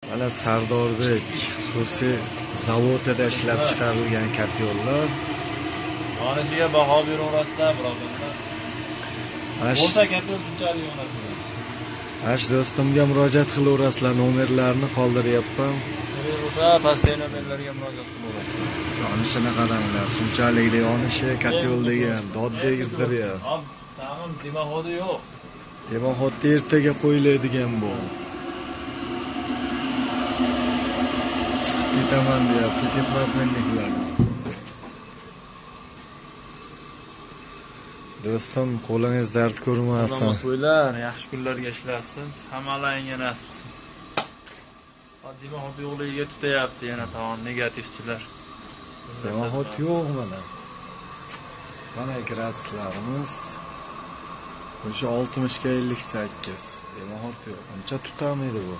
Mana Sardorbek xususiy zavodida ishlab chiqarilgan katyollar. Yonishiga baho beraverasizlar, birodarlar. Bo'lsa katyol shunchalik yonadi. Ash do'stimga murojaat qilaverasizlar, nomerlarni qoldiryapman. O'sha pastdagi nomerlarga murojaat qilaverasizlar. Yonishini qaranglar, shunchalikda yonishi katyol degan doddegizdir ya. Tamam, demaxodi yo'q. Demaxodni ertaga qo'yiladigan bu. Ketaman deyapti, departamentliklar. Do'stim, qo'lingiz dard ko'rmasin. Salomat bo'ylar, yaxshi kunlarga ishlatsin, hammalaringga nasib qilsin. Demaxod yo'qligiga tutayapti yana tamom negativchilar. Demaxod yo'q mana. Mana gratislarimiz. O'sha 60 ga 58. Demaxod yo'q. Uncha tutamaydi bu.